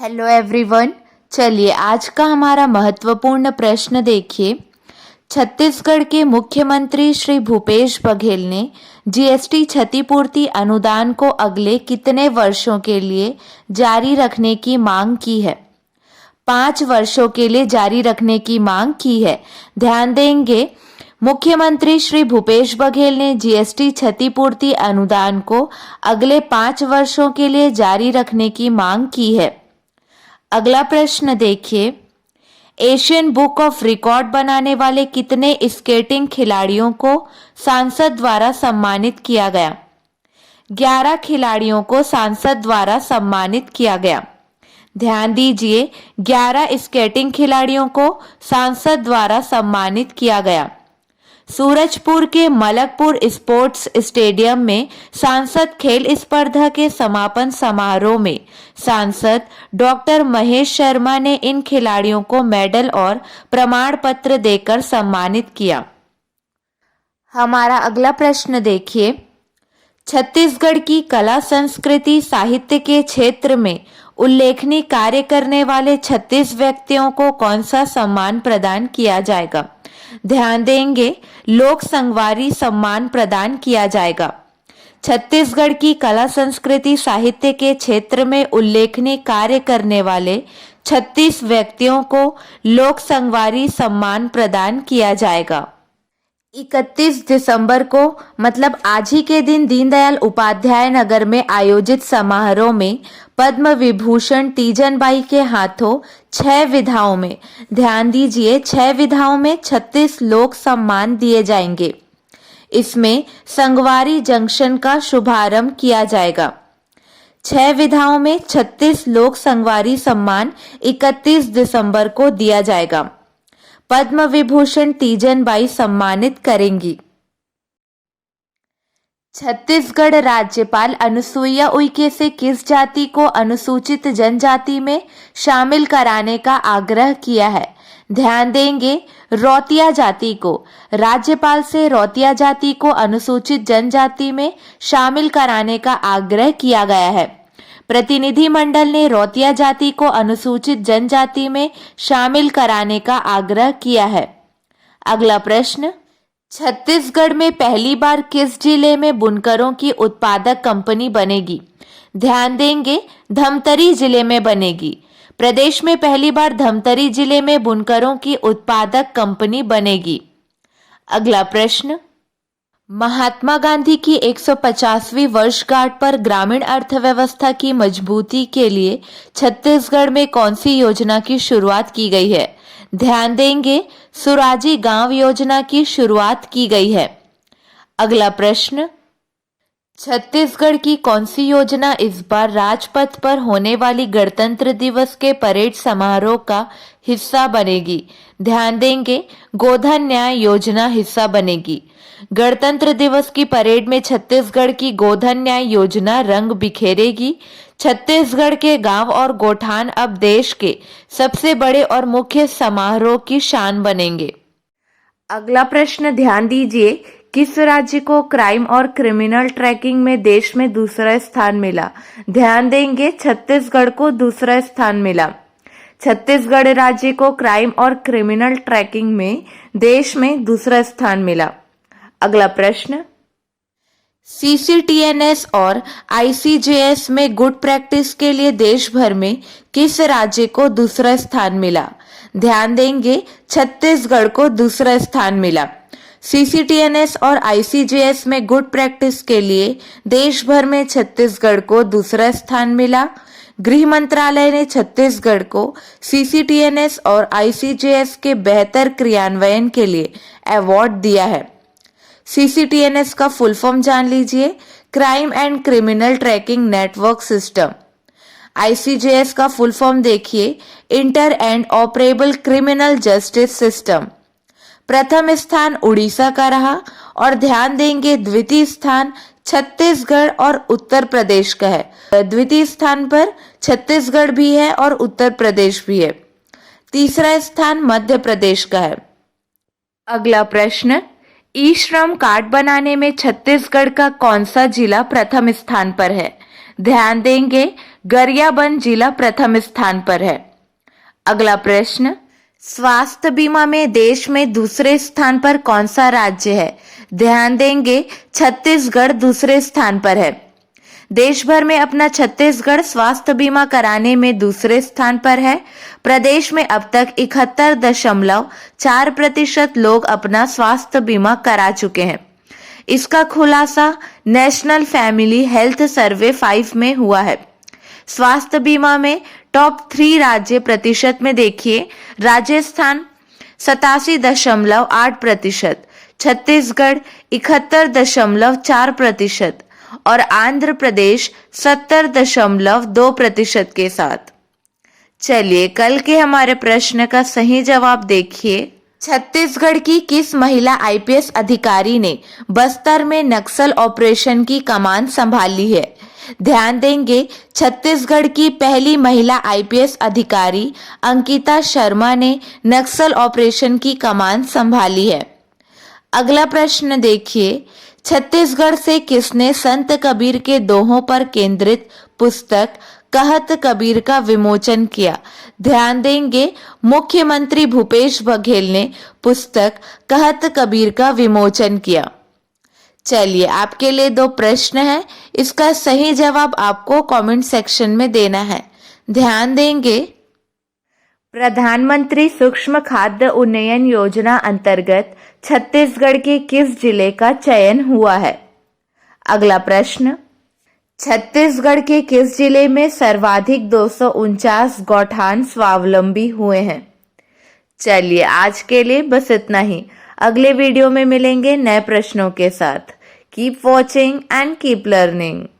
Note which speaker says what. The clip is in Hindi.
Speaker 1: Hello everyone. चलिए आज का हमारा महत्वपूर्ण प्रश्न देखिए। छत्तीसगढ़ के मुख्यमंत्री श्री भूपेश बघेल ने जीएसटी क्षतिपूर्ति अनुदान को अगले कितने वर्षों के लिए जारी रखने की मांग की है? 5 वर्षों के लिए जारी रखने की मांग की है। ध्यान देंगे, मुख्यमंत्री श्री भूपेश बघेल ने जीएसटी क्षतिपूर्ति अनुदान को अगले 5 वर्षों के लिए जारी रखने की मांग की है। अगला प्रश्न देखिए। एशियन बुक ऑफ रिकॉर्ड बनाने वाले कितने स्केटिंग खिलाड़ियों को सांसद द्वारा सम्मानित किया गया? 11 खिलाड़ियों को सांसद द्वारा सम्मानित किया गया। ध्यान दीजिए, 11 स्केटिंग खिलाड़ियों को सांसद द्वारा सम्मानित किया गया। सूरजपुर के मलकपुर स्पोर्ट्स स्टेडियम में सांसद खेल स्पर्धा के समापन समारोह में सांसद डॉक्टर महेश शर्मा ने इन खिलाड़ियों को मेडल और प्रमाण पत्र देकर सम्मानित किया। हमारा अगला प्रश्न देखिए। छत्तीसगढ़ की कला संस्कृति साहित्य के क्षेत्र में उल्लेखनीय कार्य करने वाले 36 व्यक्तियों को कौन सा सम्मान प्रदान किया जाएगा? ध्यान देंगे, लोक संगवारी सम्मान प्रदान किया जाएगा। छत्तीसगढ़ की कला संस्कृति साहित्य के क्षेत्र में उल्लेखनीय कार्य करने वाले 36 व्यक्तियों को लोक संगवारी सम्मान प्रदान किया जाएगा। 31 दिसंबर को मतलब आज ही के दिन दीनदयाल उपाध्याय नगर में आयोजित समारोह में पद्म विभूषण तीजनबाई के हाथों 6 विधाओं में, ध्यान दीजिए, 6 विधाओं में 36 लोक सम्मान दिए जाएंगे। इसमें संगवारी जंक्शन का शुभारंभ किया जाएगा। 6 विधाओं में 36 लोक संगवारी सम्मान 31 दिसंबर को दिया जाएगा। पद्म विभूषण तीजनबाई सम्मानित करेंगी। छत्तीसगढ़ राज्यपाल अनुसुईया उइके से किस जाति को अनुसूचित जनजाति में शामिल कराने का आग्रह किया है? ध्यान देंगे, रौतिया जाति को। राज्यपाल से रौतिया जाति को अनुसूचित जनजाति में शामिल कराने का आग्रह किया गया है। प्रतिनिधिमंडल ने रौतिया जाति को अनुसूचित जनजाति में शामिल कराने का आग्रह किया है। अगला प्रश्न। छत्तीसगढ़ में पहली बार किस जिले में बुनकरों की उत्पादक कंपनी बनेगी? ध्यान देंगे, धमतरी जिले में बनेगी। प्रदेश में पहली बार धमतरी जिले में बुनकरों की उत्पादक कंपनी बनेगी। अगला प्रश्न। महात्मा गांधी की 150वीं वर्षगांठ पर ग्रामीण अर्थव्यवस्था की मजबूती के लिए छत्तीसगढ़ में कौन सी योजना की शुरुआत की गई है? ध्यान देंगे, सुराजी गांव योजना की शुरुआत की गई है। अगला प्रश्न। छत्तीसगढ़ की कौन सी योजना इस बार राजपथ पर होने वाली गणतंत्र दिवस के परेड समारोह का हिस्सा बनेगी? ध्यान देंगे, गोधन न्याय योजना हिस्सा बनेगी। गणतंत्र दिवस की परेड में छत्तीसगढ़ की गोधन न्याय योजना रंग बिखेरेगी। छत्तीसगढ़ के गांव और गोठान अब देश के सबसे बड़े और मुख्य समारोह की शान बनेंगे। अगला प्रश्न ध्यान दीजिए, किस राज्य को क्राइम और क्रिमिनल ट्रैकिंग में देश में दूसरा स्थान मिला? ध्यान देंगे, छत्तीसगढ़ को दूसरा स्थान मिला। छत्तीसगढ़ राज्य को क्राइम और क्रिमिनल ट्रैकिंग में देश में दूसरा स्थान मिला। अगला प्रश्न। सीसीटीएनएस और आईसीजेएस में गुड प्रैक्टिस के लिए देश भर में किस राज्य को दूसरा स्थान मिला? ध्यान देंगे, छत्तीसगढ़ को दूसरा स्थान मिला। सीसीटीएनएस और आईसीजेएस में गुड प्रैक्टिस के लिए देश भर में छत्तीसगढ़ को दूसरा स्थान मिला। गृह मंत्रालय ने छत्तीसगढ़ को सीसीटीएनएस और आईसीजेएस के बेहतर क्रियान्वयन के लिए अवार्ड दिया है। सीसीटीएनएस का फुल फॉर्म जान लीजिए, crime and criminal tracking network system. ICJS का फुल फॉर्म देखिए, inter and operable criminal justice system. प्रथम स्थान उड़ीसा का रहा और ध्यान देंगे द्वितीय स्थान छत्तीसगढ़ और उत्तर प्रदेश का है। द्वितीय स्थान पर छत्तीसगढ़ भी है और उत्तर प्रदेश भी है। तीसरा स्थान मध्य प्रदेश का है। अगला प्रश्न। ई श्रम कार्ड बनाने में छत्तीसगढ़ का कौन सा जिला प्रथम स्थान पर है? ध्यान देंगे, गरियाबंद जिला प्रथम स्थान पर है। अगला प्रश्न, स्वास्थ्य बीमा में देश में दूसरे स्थान पर कौन सा राज्य है? ध्यान देंगे, छत्तीसगढ़ दूसरे स्थान पर है। देश भर में अपना छत्तीसगढ़ स्वास्थ्य बीमा कराने में दूसरे स्थान पर है। प्रदेश में अब तक 71.4% लोग अपना स्वास्थ्य बीमा करा चुके हैं। इसका खुलासा नेशनल फैमिली हेल्थ सर्वे 5 में हुआ है। स्वास्थ्य बीमा में टॉप 3 राज्य प्रतिशत में देखिए, राजस्थान 87.8%, छत्तीसगढ़ 71.4% और आंध्र प्रदेश 70.2% के साथ। चलिए कल के हमारे प्रश्न का सही जवाब देखिए। छत्तीसगढ़ की किस महिला आईपीएस अधिकारी ने बस्तर में नक्सल ऑपरेशन की कमान संभाली है? ध्यान देंगे, छत्तीसगढ़ की पहली महिला आईपीएस अधिकारी अंकिता शर्मा ने नक्सल ऑपरेशन की कमान संभाली है। अगला प्रश्न देखिए, छत्तीसगढ़ से किसने संत कबीर के दोहों पर केंद्रित पुस्तक कहत कबीर का विमोचन किया? ध्यान देंगे, मुख्यमंत्री भूपेश बघेल ने पुस्तक कहत कबीर का विमोचन किया। चलिए आपके लिए 2 प्रश्न हैं, इसका सही जवाब आपको कमेंट सेक्शन में देना है। ध्यान देंगे, प्रधानमंत्री सूक्ष्म खाद्य उन्नयन योजना अंतर्गत छत्तीसगढ़ के किस जिले का चयन हुआ है? अगला प्रश्न, छत्तीसगढ़ के किस जिले में सर्वाधिक 249 गौठान स्वावलंबी हुए हैं? चलिए आज के लिए बस इतना ही। अगले वीडियो में मिलेंगे नए प्रश्नों के साथ। Keep watching and keep learning.